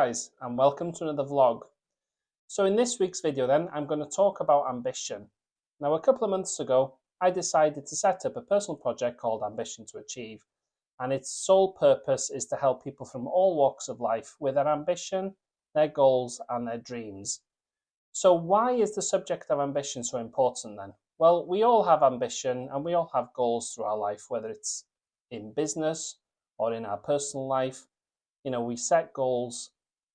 guys, and welcome to another vlog. So in this week's video then, I'm going to talk about ambition. Now, a couple of months ago, I decided to set up a personal project called Ambition to Achieve, and its sole purpose is to help people from all walks of life with their ambition, their goals, and their dreams. So why is the subject of ambition so important then? Well, we all have ambition and we all have goals through our life, whether it's in business or in our personal life. We set goals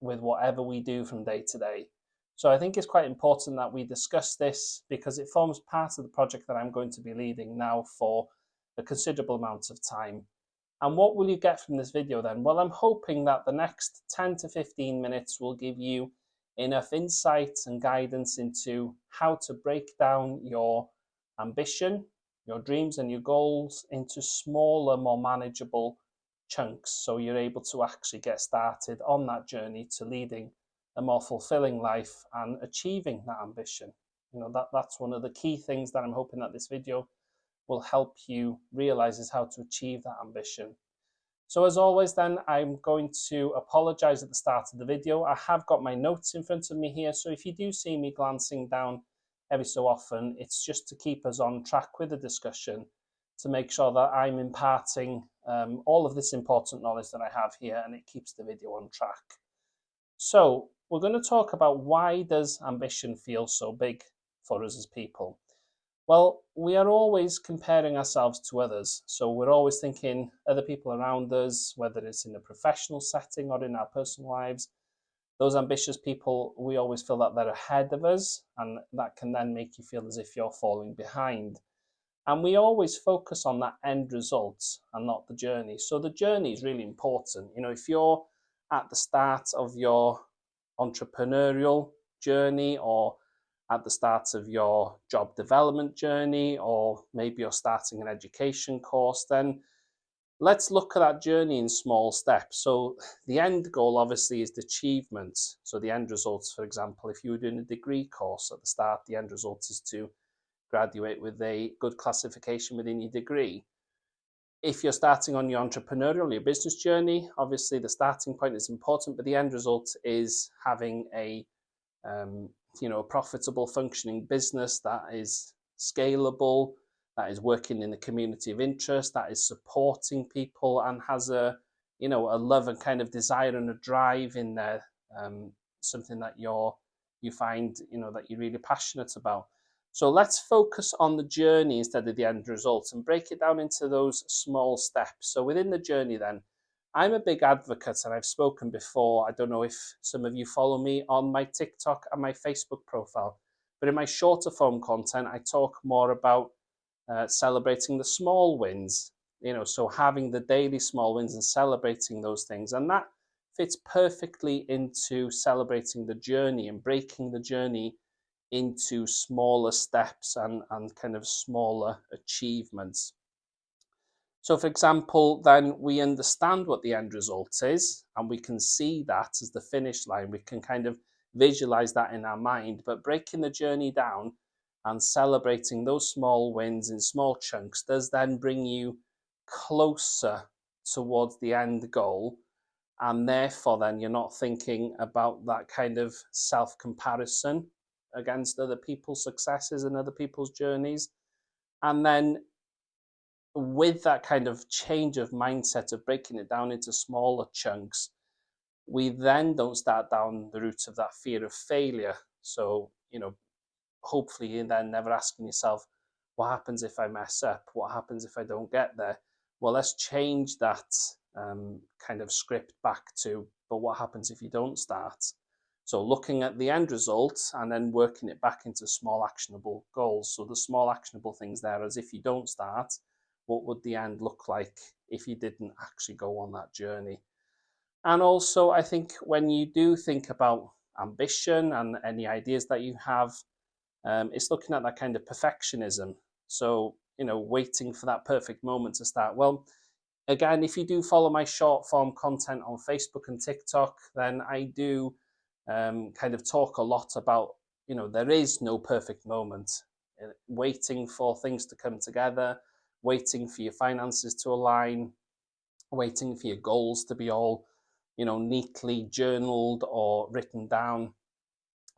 with whatever we do from day to day. So I think it's quite important that we discuss this because it forms part of the project that I'm going to be leading now for a considerable amount of time. And what will you get from this video then? Well, I'm hoping that the next 10 to 15 minutes will give you enough insight and guidance into how to break down your ambition, your dreams and your goals into smaller, more manageable chunks, so you're able to actually get started on that journey to leading a more fulfilling life and achieving that ambition. That's one of the key things that I'm hoping that this video will help you realize is how to achieve that ambition. So as always then, I'm going to apologize at the start of the video. I have got my notes in front of me here, so if you do see me glancing down every so often, it's just to keep us on track with the discussion, to make sure that I'm imparting all of this important knowledge that I have here, and it keeps the video on track. So we're going to talk about, why does ambition feel so big for us as people? Well, we are always comparing ourselves to others. So we're always thinking other people around us, whether it's in a professional setting or in our personal lives. Those ambitious people, we always feel that they're ahead of us, and that can then make you feel as if you're falling behind. And we always focus on that end result and not the journey. So the journey is really important. If you're at the start of your entrepreneurial journey, or at the start of your job development journey, or maybe you're starting an education course, then let's look at that journey in small steps. So the end goal obviously is the achievement. So the end results, for example, if you were doing a degree course at the start, the end result is to graduate with a good classification within your degree. If you're starting on your entrepreneurial, your business journey, obviously the starting point is important, but the end result is having a profitable, functioning business that is scalable, that is working in a community of interest, that is supporting people and has a love and kind of desire and a drive in there, something that you find that you're really passionate about. So let's focus on the journey instead of the end result and break it down into those small steps. So within the journey then, I'm a big advocate, and I've spoken before. I don't know if some of you follow me on my TikTok and my Facebook profile, but in my shorter form content, I talk more about celebrating the small wins, so having the daily small wins and celebrating those things. And that fits perfectly into celebrating the journey and breaking the journey into smaller steps and kind of smaller achievements. So for example, then we understand what the end result is, and we can see that as the finish line. We can kind of visualize that in our mind, but breaking the journey down and celebrating those small wins in small chunks does then bring you closer towards the end goal. And therefore then you're not thinking about that kind of self-comparison against other people's successes and other people's journeys. And then with that kind of change of mindset of breaking it down into smaller chunks, we then don't start down the route of that fear of failure. So, hopefully you're then never asking yourself, what happens if I mess up? What happens if I don't get there? Well, let's change that kind of script back to, but what happens if you don't start? So looking at the end result and then working it back into small actionable goals. So the small actionable things there, as if you don't start, what would the end look like if you didn't actually go on that journey? And also, I think when you do think about ambition and any ideas that you have, it's looking at that kind of perfectionism. So, waiting for that perfect moment to start. Well, again, if you do follow my short form content on Facebook and TikTok, then I do kind of talk a lot about, there is no perfect moment. Waiting for things to come together, waiting for your finances to align, waiting for your goals to be all neatly journaled or written down.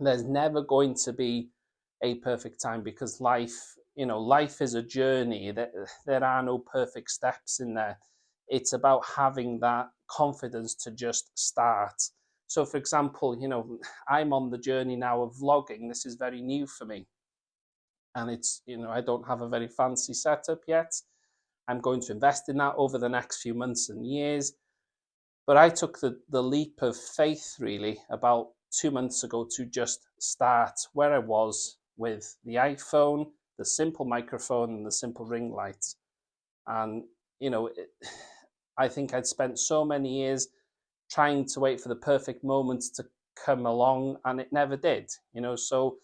There's never going to be a perfect time because life is a journey. There are no perfect steps in there. It's about having that confidence to just start. So, for example, I'm on the journey now of vlogging. This is very new for me. And I don't have a very fancy setup yet. I'm going to invest in that over the next few months and years. But I took the leap of faith really about 2 months ago to just start where I was with the iPhone, the simple microphone, and the simple ring light. And, I think I'd spent so many years trying to wait for the perfect moment to come along, and it never did. So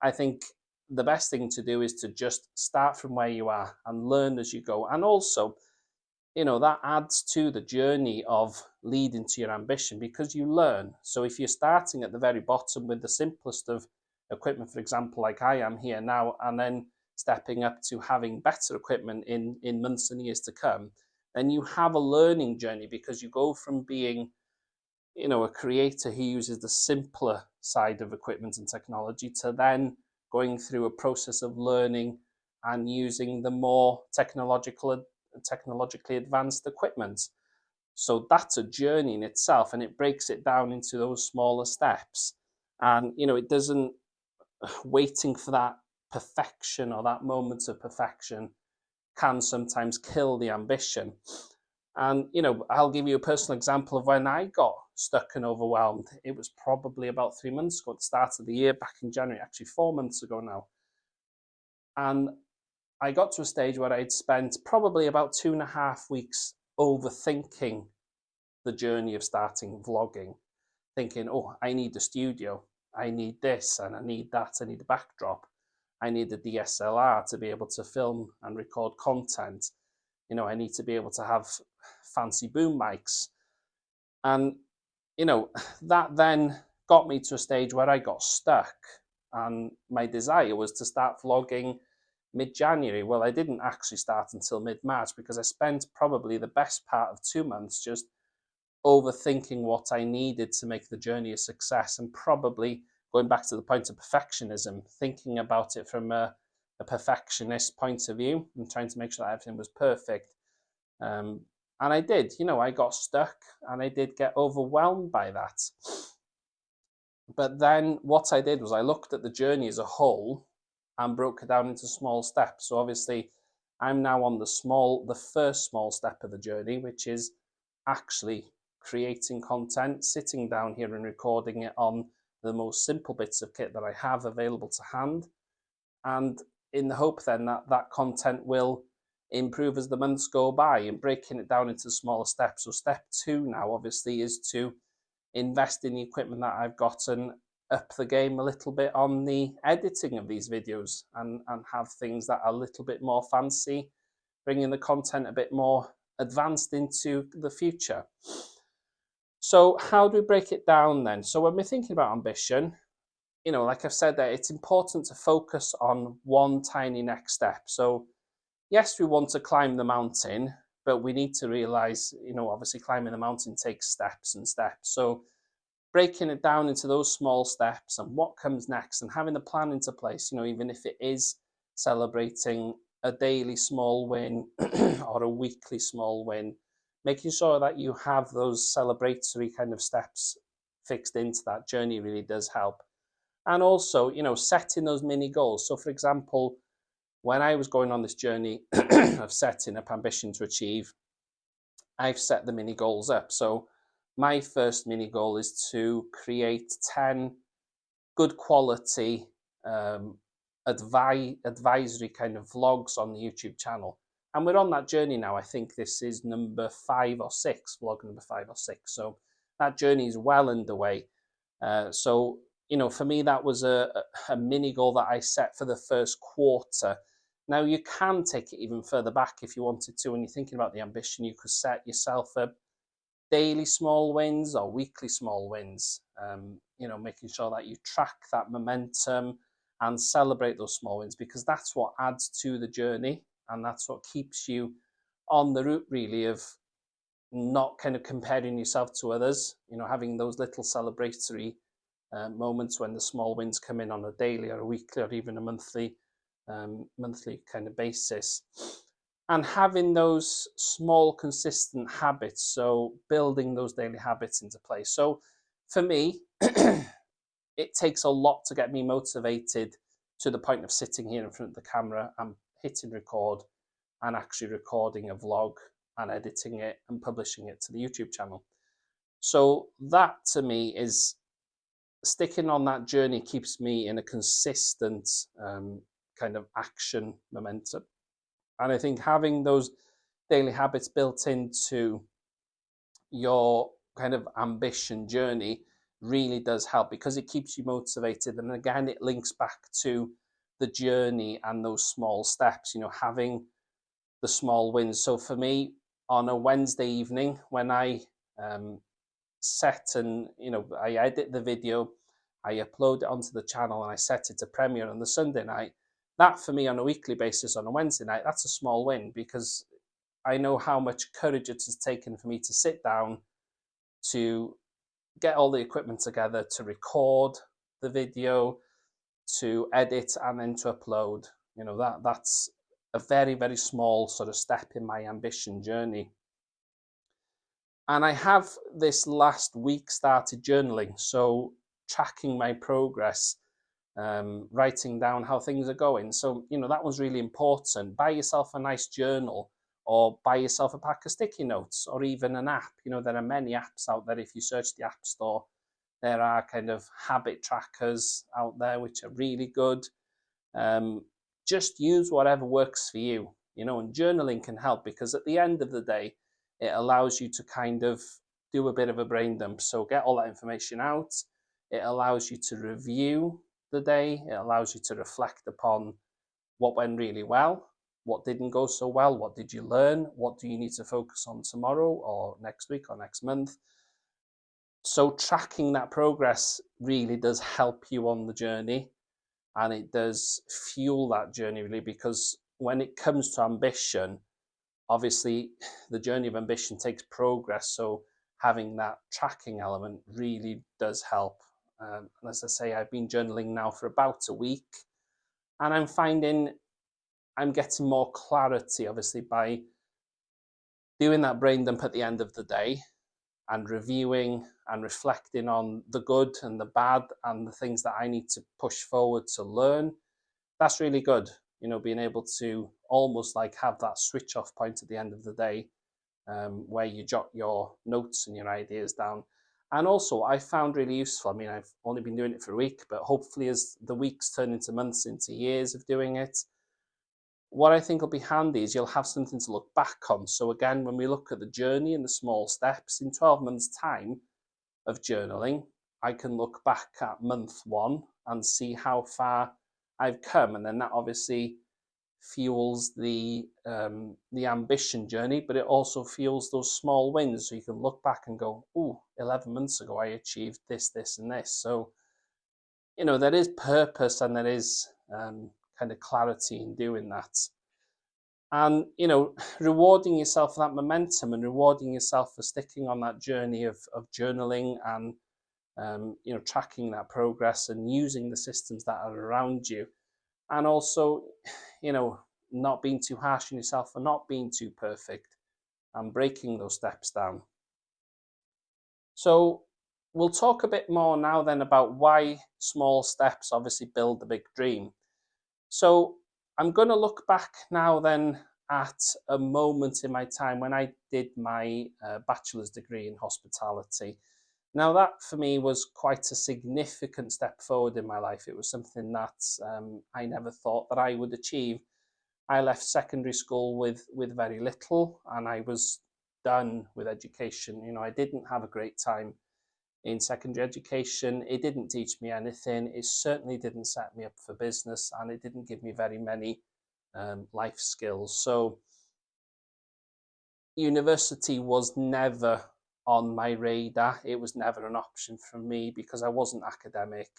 I think the best thing to do is to just start from where you are and learn as you go. And also, that adds to the journey of leading to your ambition because you learn. So if you're starting at the very bottom with the simplest of equipment, for example, like I am here now, and then stepping up to having better equipment in months and years to come, then you have a learning journey because you go from being a creator who uses the simpler side of equipment and technology to then going through a process of learning and using the more technologically advanced equipment. So that's a journey in itself, and it breaks it down into those smaller steps. And it doesn't waiting for that perfection or that moment of perfection can sometimes kill the ambition. And I'll give you a personal example of when I got stuck and overwhelmed. It was probably about 3 months ago at the start of the year, back in January, actually 4 months ago now. And I got to a stage where I'd spent probably about 2.5 weeks overthinking the journey of starting vlogging, thinking, oh, I need a studio, I need this, and I need that, I need a backdrop, I need a DSLR to be able to film and record content. I need to be able to have fancy boom mics. And, that then got me to a stage where I got stuck. And my desire was to start vlogging mid-January. Well, I didn't actually start until mid-March because I spent probably the best part of 2 months just overthinking what I needed to make the journey a success, and probably going back to the point of perfectionism, thinking about it from a perfectionist point of view and trying to make sure that everything was perfect. And I did, I got stuck and I did get overwhelmed by that. But then what I did was I looked at the journey as a whole and broke it down into small steps. So obviously I'm now on the first small step of the journey, which is actually creating content, sitting down here and recording it on the most simple bits of kit that I have available to hand. And in the hope then that content will improve as the months go by, and breaking it down into smaller steps. So step 2 now obviously is to invest in the equipment that I've got and up the game a little bit on the editing of these videos and have things that are a little bit more fancy, bringing the content a bit more advanced into the future. So how do we break it down then? So when we're thinking about ambition, like I've said there, it's important to focus on one tiny next step. So yes, we want to climb the mountain, but we need to realize, obviously climbing the mountain takes steps and steps. So breaking it down into those small steps and what comes next and having the plan into place, even if it is celebrating a daily small win or a weekly small win, making sure that you have those celebratory kind of steps fixed into that journey really does help. And also, setting those mini goals. So for example, when I was going on this journey of setting up ambition to achieve, I've set the mini goals up. So my first mini goal is to create 10 good quality advisory kind of vlogs on the YouTube channel. And we're on that journey now. I think this is number 5 or 6, vlog number 5 or 6. So that journey is well underway. So, for me, that was a mini goal that I set for the first quarter. Now, you can take it even further back if you wanted to. When you're thinking about the ambition, you could set yourself up daily small wins or weekly small wins, making sure that you track that momentum and celebrate those small wins, because that's what adds to the journey and that's what keeps you on the route really of not kind of comparing yourself to others, having those little celebratory moments when the small wins come in on a daily or a weekly or even a monthly kind of basis, and having those small consistent habits, so building those daily habits into place. So for me, it takes a lot to get me motivated to the point of sitting here in front of the camera and hitting record and actually recording a vlog and editing it and publishing it to the YouTube channel. So that to me is sticking on that journey, keeps me in a consistent kind of action momentum. And I think having those daily habits built into your kind of ambition journey really does help, because it keeps you motivated. And again, it links back to the journey and those small steps, having the small wins. So for me, on a Wednesday evening, when I set and, I edit the video, I upload it onto the channel and I set it to premiere on the Sunday night, that for me on a weekly basis on a Wednesday night, that's a small win, because I know how much courage it has taken for me to sit down, to get all the equipment together, to record the video, to edit, and then to upload. That's a very, very small sort of step in my ambition journey. And I have this last week started journaling, so tracking my progress, writing down how things are going. So, that was really important. Buy yourself a nice journal, or buy yourself a pack of sticky notes, or even an app. There are many apps out there. If you search the App Store, there are kind of habit trackers out there which are really good. Just use whatever works for you, and journaling can help, because at the end of the day, it allows you to kind of do a bit of a brain dump. So get all that information out. It allows you to review the day. It allows you to reflect upon what went really well, what didn't go so well, what did you learn, what do you need to focus on tomorrow or next week or next month. So tracking that progress really does help you on the journey, and it does fuel that journey really, because when it comes to ambition, obviously the journey of ambition takes progress. So having that tracking element really does help. And as I say, I've been journaling now for about a week, and I'm finding I'm getting more clarity, obviously, by doing that brain dump at the end of the day and reviewing and reflecting on the good and the bad and the things that I need to push forward to learn. That's really good, being able to almost like have that switch off point at the end of the day, where you jot your notes and your ideas down. And also, I found really useful. I mean, I've only been doing it for a week, but hopefully as the weeks turn into months, into years of doing it, what I think will be handy is you'll have something to look back on. So again, when we look at the journey and the small steps, in 12 months' time of journaling, I can look back at month 1 and see how far I've come. And then that obviously fuels the ambition journey, but it also fuels those small wins. So you can look back and go, "Oh, 11 months ago, I achieved this, this, and this." So, there is purpose and there is kind of clarity in doing that. And, rewarding yourself for that momentum and rewarding yourself for sticking on that journey of journaling and, tracking that progress and using the systems that are around you. And also, not being too harsh on yourself for not being too perfect and breaking those steps down. So we'll talk a bit more now then about why small steps obviously build the big dream. So I'm going to look back now then at a moment in my time when I did my bachelor's degree in hospitality. Now that for me was quite a significant step forward in my life. It was something that I never thought that I would achieve. I left secondary school with very little, and I was done with education. I didn't have a great time in secondary education. It didn't teach me anything. It certainly didn't set me up for business, and it didn't give me very many life skills. So university was never on my radar. It was never an option for me because I wasn't academic.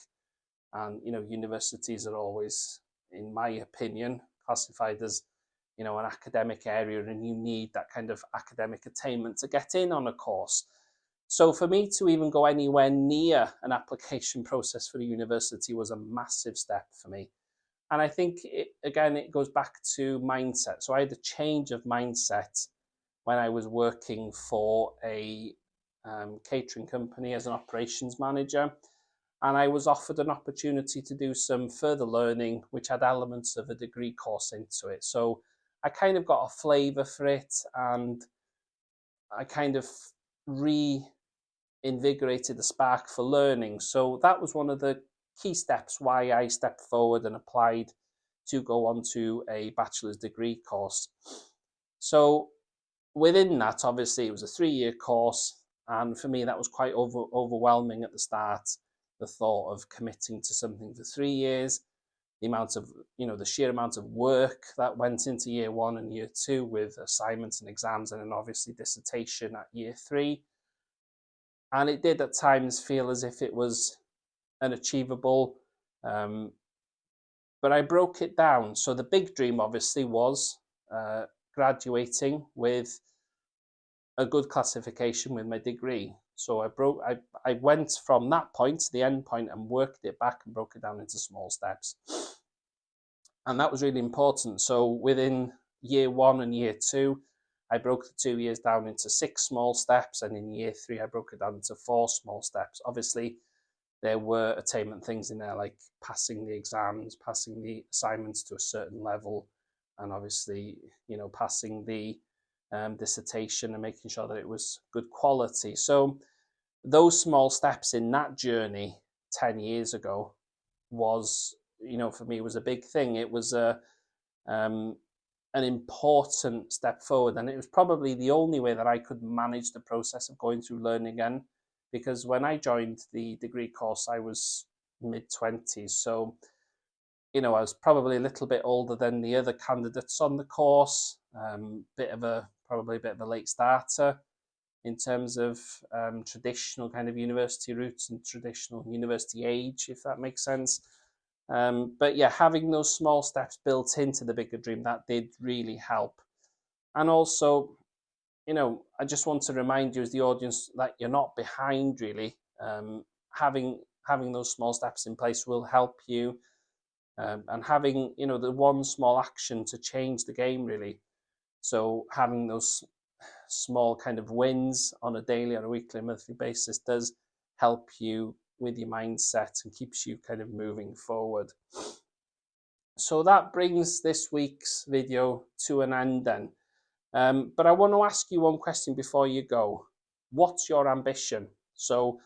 And, universities are always, in my opinion, classified as an academic area and you need that kind of academic attainment to get in on a course. So for me to even go anywhere near an application process for a university was a massive step for me. And I think, it goes back to mindset. So I had a change of mindset when I was working for a catering company as an operations manager. And I was offered an opportunity to do some further learning, which had elements of a degree course into it. So I kind of got a flavour for it, and I kind of reinvigorated the spark for learning. So that was one of the key steps why I stepped forward and applied to go on to a bachelor's degree course. So within that, obviously, it was a 3-year course. And for me, that was quite overwhelming at the start. The thought of committing to something for 3 years, the amount of, the sheer amount of work that went into year 1 and year 2 with assignments and exams, and then obviously dissertation at year 3. And it did at times feel as if it was unachievable, but I broke it down. So the big dream obviously was graduating with a good classification with my degree. So I went from that point to the end point and worked it back and broke it down into small steps. And that was really important. So within year 1 and year 2, I broke the 2 years down into 6 small steps. And in year 3, I broke it down into 4 small steps. Obviously, there were attainment things in there like passing the exams, passing the assignments to a certain level, and obviously, passing the dissertation and making sure that it was good quality. So those small steps in that journey 10 years ago was, for me, was a big thing. It was an important step forward, and it was probably the only way that I could manage the process of going through learning again, because when I joined the degree course, I was mid-20s. So, I was probably a little bit older than the other candidates on the course, probably a bit of a late starter in terms of traditional kind of university routes and traditional university age, if that makes sense. But yeah, having those small steps built into the bigger dream, that did really help. And also, I just want to remind you as the audience that you're not behind really. Having those small steps in place will help you. And having, the one small action to change the game really. So having those small kind of wins on a daily, on a weekly, monthly basis does help you with your mindset and keeps you kind of moving forward. So that brings this week's video to an end then. But I want to ask you one question before you go. What's your ambition? So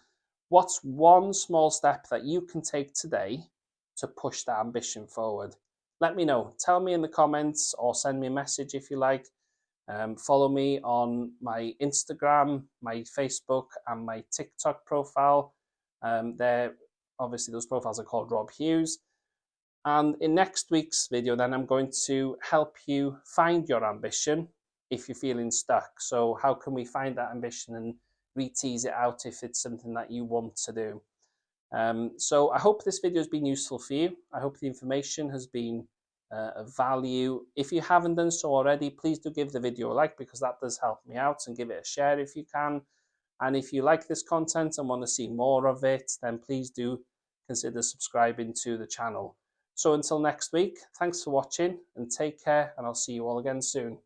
what's one small step that you can take today to push that ambition forward? Let me know. Tell me in the comments or send me a message if you like. Follow me on my Instagram, my Facebook, and my TikTok profile. Obviously, those profiles are called Rob Hughes. And in next week's video, then I'm going to help you find your ambition if you're feeling stuck. So how can we find that ambition and re-tease it out if it's something that you want to do? So I hope this video has been useful for you. I hope the information has been of value. If you haven't done so already, please do give the video a like, because that does help me out, and give it a share if you can. And if you like this content and want to see more of it, then please do consider subscribing to the channel. So until next week, thanks for watching and take care, and I'll see you all again soon.